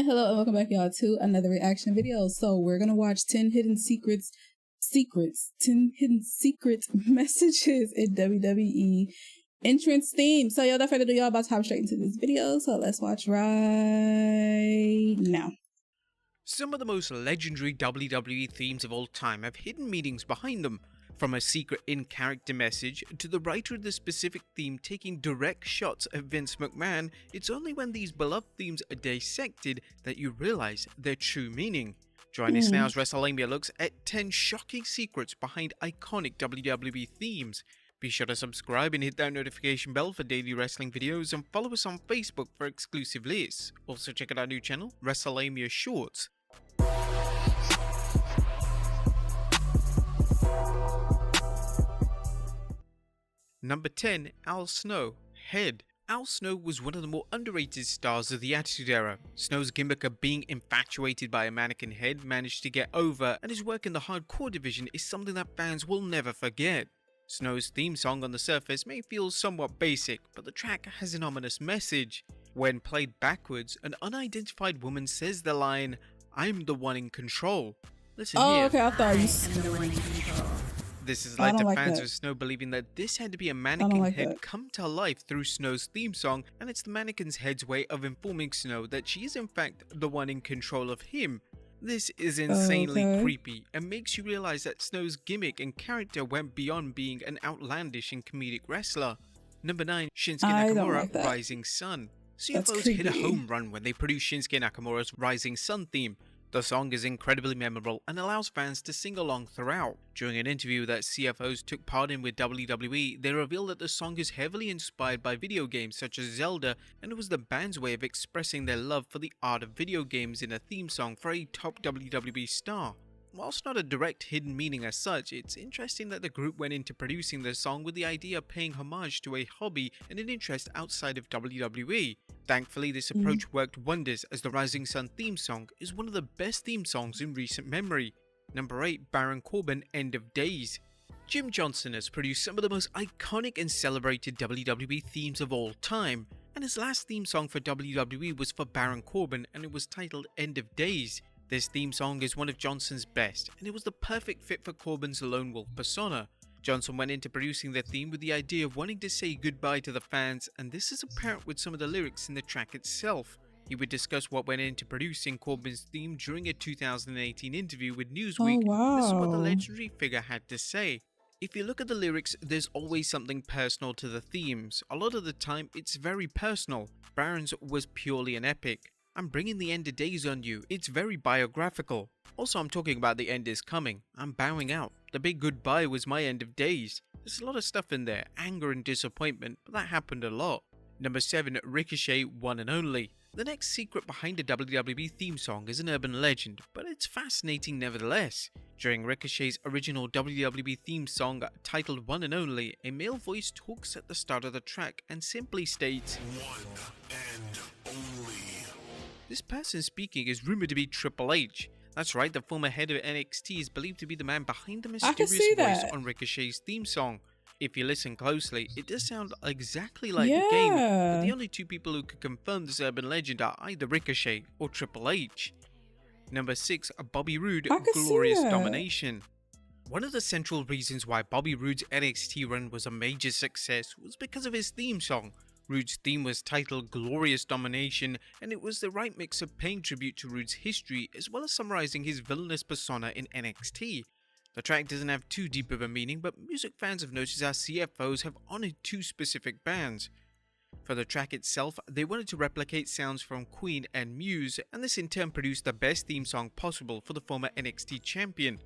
Hello and welcome back, y'all, to another reaction video. So we're gonna watch 10 hidden secret messages in WWE entrance theme. So y'all, without further ado, y'all about to hop straight into this video. So let's watch right now. Some of the most legendary WWE themes of all time have hidden meanings behind them. From a secret in-character message to the writer of the specific theme taking direct shots at Vince McMahon, it's only when these beloved themes are dissected that you realize their true meaning. Join us now as WrestleMania looks at 10 shocking secrets behind iconic WWE themes. Be sure to subscribe and hit that notification bell for daily wrestling videos, and follow us on Facebook for exclusive lists. Also check out our new channel, WrestleMania Shorts. Number 10. Al Snow, Head. Al Snow was one of the more underrated stars of the Attitude Era. Snow's gimmick of being infatuated by a mannequin head managed to get over, and his work in the hardcore division is something that fans will never forget. Snow's theme song on the surface may feel somewhat basic, but the track has an ominous message. When played backwards, an unidentified woman says the line, "I'm the one in control." Listen here. Okay, I thought you. This has led to fans of Snow believing that this had to be a mannequin head come to life through Snow's theme song, and it's the mannequin's head's way of informing Snow that she is in fact the one in control of him. This is insanely creepy and makes you realize that Snow's gimmick and character went beyond being an outlandish and comedic wrestler. Number 9. Shinsuke Nakamura, Rising Sun. CFOs hit a home run when they produced Shinsuke Nakamura's Rising Sun theme. The song is incredibly memorable and allows fans to sing along throughout. During an interview that CFOs took part in with WWE, they revealed that the song is heavily inspired by video games such as Zelda, and it was the band's way of expressing their love for the art of video games in a theme song for a top WWE star. Whilst not a direct hidden meaning as such, it's interesting that the group went into producing the song with the idea of paying homage to a hobby and an interest outside of WWE. Thankfully, this approach worked wonders, as the Rising Sun theme song is one of the best theme songs in recent memory. Number 8. Baron Corbin, End of Days. Jim Johnston has produced some of the most iconic and celebrated WWE themes of all time, and his last theme song for WWE was for Baron Corbin, and it was titled End of Days. This theme song is one of Johnston's best, and it was the perfect fit for Corbin's lone wolf persona. Johnston went into producing the theme with the idea of wanting to say goodbye to the fans, and this is apparent with some of the lyrics in the track itself. He would discuss what went into producing Corbin's theme during a 2018 interview with Newsweek. This is what the legendary figure had to say. If you look at the lyrics, there's always something personal to the themes. A lot of the time, it's very personal. Baron's was purely an epic. I'm bringing the end of days on you. It's very biographical. Also, I'm talking about the end is coming. I'm bowing out. The big goodbye was my end of days. There's a lot of stuff in there, anger and disappointment, but that happened a lot. Number 7. Ricochet One and Only. The next secret behind a WWE theme song is an urban legend, but it's fascinating nevertheless. During Ricochet's original WWE theme song titled One and Only, a male voice talks at the start of the track and simply states, "One and only." This person speaking is rumored to be Triple H. That's right, the former head of NXT is believed to be the man behind the mysterious voice on Ricochet's theme song. If you listen closely, it does sound exactly like the game, but the only two people who could confirm this urban legend are either Ricochet or Triple H. Number 6. Bobby Roode, Glorious Domination. One of the central reasons why Bobby Roode's NXT run was a major success was because of his theme song. Roode's theme was titled Glorious Domination, and it was the right mix of paying tribute to Roode's history as well as summarizing his villainous persona in NXT. The track doesn't have too deep of a meaning, but music fans have noticed our CFOs have honored two specific bands. For the track itself, they wanted to replicate sounds from Queen and Muse, and this in turn produced the best theme song possible for the former NXT champion.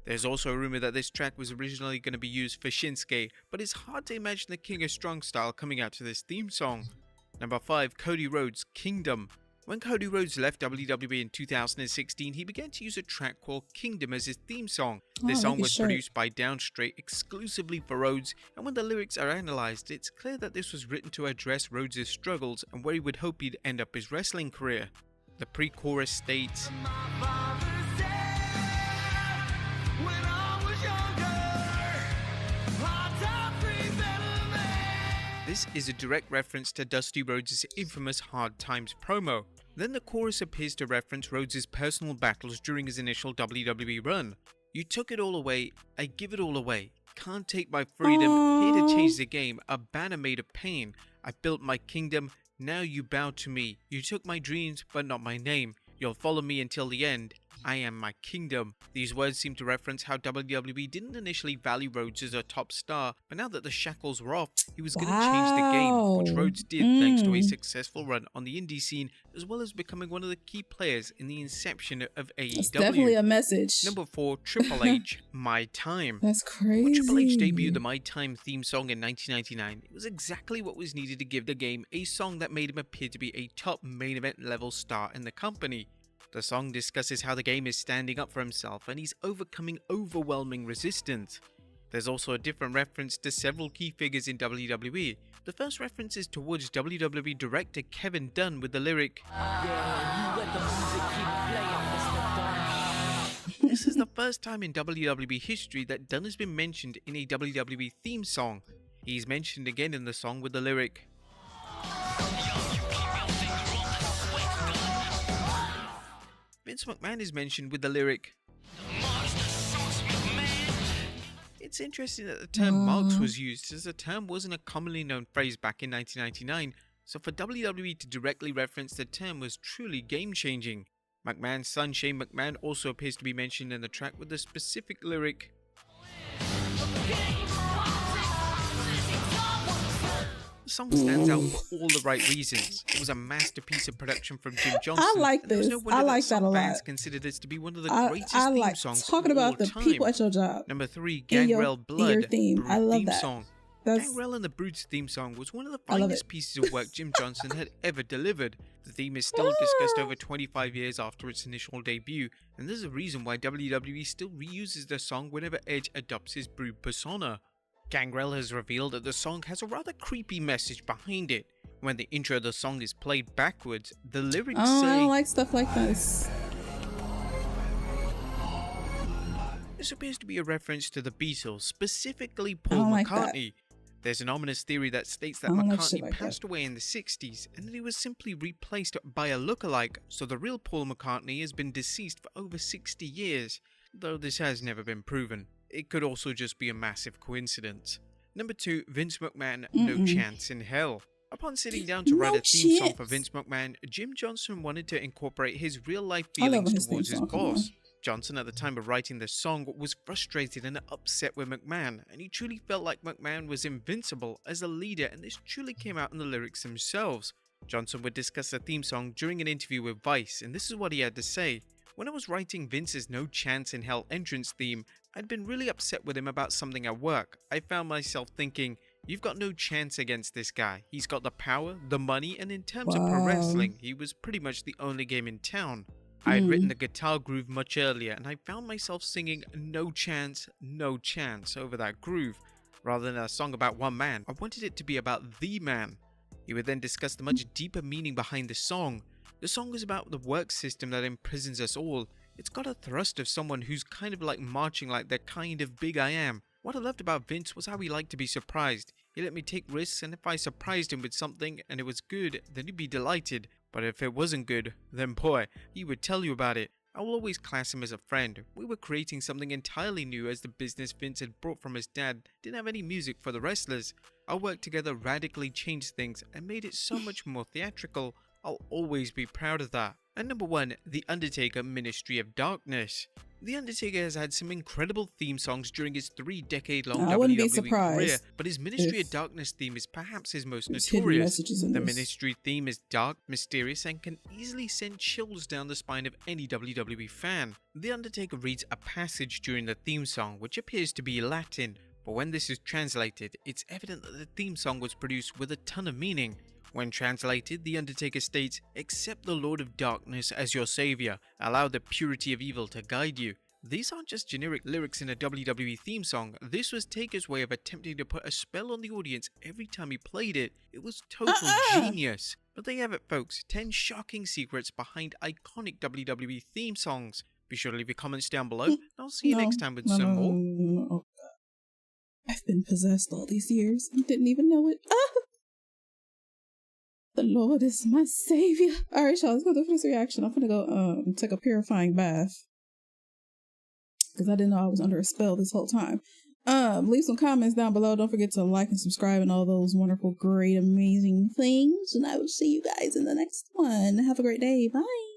There's also a rumor that this track was originally going to be used for Shinsuke, but it's hard to imagine the King of Strong style coming out to this theme song. Number 5. Cody Rhodes, Kingdom. When Cody Rhodes left WWE in 2016, he began to use a track called Kingdom as his theme song. This song was produced by Downstraight exclusively for Rhodes, and when the lyrics are analysed, it's clear that this was written to address Rhodes' struggles and where he would hope he'd end up his wrestling career. The pre-chorus states, This is a direct reference to Dusty Rhodes' infamous Hard Times promo. Then the chorus appears to reference Rhodes' personal battles during his initial WWE run. You took it all away, I give it all away. Can't take my freedom, here to change the game, a banner made of pain. I built my kingdom, now you bow to me. You took my dreams, but not my name. You'll follow me until the end. I am my kingdom. These words seem to reference how WWE didn't initially value Rhodes as a top star, but now that the shackles were off, he was going to change the game, which Rhodes did thanks to a successful run on the indie scene, as well as becoming one of the key players in the inception of AEW. That's definitely a message. Number 4, Triple H, My Time. That's crazy. When Triple H debuted the My Time theme song in 1999, it was exactly what was needed to give the game a song that made him appear to be a top main event level star in the company. The song discusses how the game is standing up for himself and he's overcoming overwhelming resistance. There's also a different reference to several key figures in WWE. The first reference is towards WWE director Kevin Dunn with the lyric, "Yeah, you let the music keep playing, Mr. Dunn." This is the first time in WWE history that Dunn has been mentioned in a WWE theme song. He's mentioned again in the song with the lyric, Vince McMahon is mentioned with the lyric, It's interesting that the term marks was used, as the term wasn't a commonly known phrase back in 1999, so for WWE to directly reference the term was truly game-changing. McMahon's son Shane McMahon also appears to be mentioned in the track with the specific lyric, The song stands out for all the right reasons. It was a masterpiece of production from Jim Johnston. I like this. I like that a lot. Fans consider this to be one of the greatest theme songs talking of about all the time. people at your job. Number 3, Gangrel Blood, theme. Brood I love theme that. song. That's, Gangrel and the Brood's theme song was one of the finest pieces of work Jim Johnston had ever delivered. The theme is still discussed over 25 years after its initial debut, and there's a reason why WWE still reuses the song whenever Edge adopts his Brood persona. Gangrel has revealed that the song has a rather creepy message behind it. When the intro of the song is played backwards, the lyrics say, I don't like stuff like this. This appears to be a reference to the Beatles, specifically Paul McCartney. There's an ominous theory that states that McCartney passed away in the 60s and that he was simply replaced by a lookalike, so the real Paul McCartney has been deceased for over 60 years, though this has never been proven. It could also just be a massive coincidence. Number 2, Vince McMahon, No Chance in Hell. Upon sitting down to write a theme song for Vince McMahon, Jim Johnston wanted to incorporate his real-life feelings towards his boss. Johnson, at the time of writing the song, was frustrated and upset with McMahon, and he truly felt like McMahon was invincible as a leader, and this truly came out in the lyrics themselves. Johnson would discuss the theme song during an interview with Vice, and this is what he had to say. When I was writing Vince's No Chance in Hell entrance theme, I'd been really upset with him about something at work. I found myself thinking, you've got no chance against this guy. He's got the power, the money, and in terms of pro wrestling, he was pretty much the only game in town. I had written the guitar groove much earlier, and I found myself singing no chance over that groove. Rather than a song about one man, I wanted it to be about the man. He would then discuss the much deeper meaning behind the song. The song is about the work system that imprisons us all. It's got a thrust of someone who's kind of like marching like they're kind of big I am. What I loved about Vince was how he liked to be surprised. He let me take risks, and if I surprised him with something and it was good, then he'd be delighted. But if it wasn't good, then boy, he would tell you about it. I will always class him as a friend. We were creating something entirely new, as the business Vince had brought from his dad didn't have any music for the wrestlers. Our work together radically changed things and made it so much more theatrical. I'll always be proud of that. And number 1, The Undertaker, Ministry of Darkness. The Undertaker has had some incredible theme songs during his 3-decade-long WWE career, but his Ministry of Darkness theme is perhaps his most notorious. The Ministry theme is dark, mysterious, and can easily send chills down the spine of any WWE fan. The Undertaker reads a passage during the theme song, which appears to be Latin, but when this is translated, it's evident that the theme song was produced with a ton of meaning. When translated, The Undertaker states, "Accept the Lord of Darkness as your savior. Allow the purity of evil to guide you." These aren't just generic lyrics in a WWE theme song. This was Taker's way of attempting to put a spell on the audience every time he played it. It was total genius. But there you have it, folks. 10 shocking secrets behind iconic WWE theme songs. Be sure to leave your comments down below, and I'll see you next time with some more. No. I've been possessed all these years and didn't even know it. The Lord is my savior. All right, y'all, let's go to this reaction. I'm gonna go take a purifying bath because I didn't know I was under a spell this whole time. Leave some comments down below. Don't forget to like and subscribe and all those wonderful, great, amazing things. And I will see you guys in the next one. Have a great day. Bye.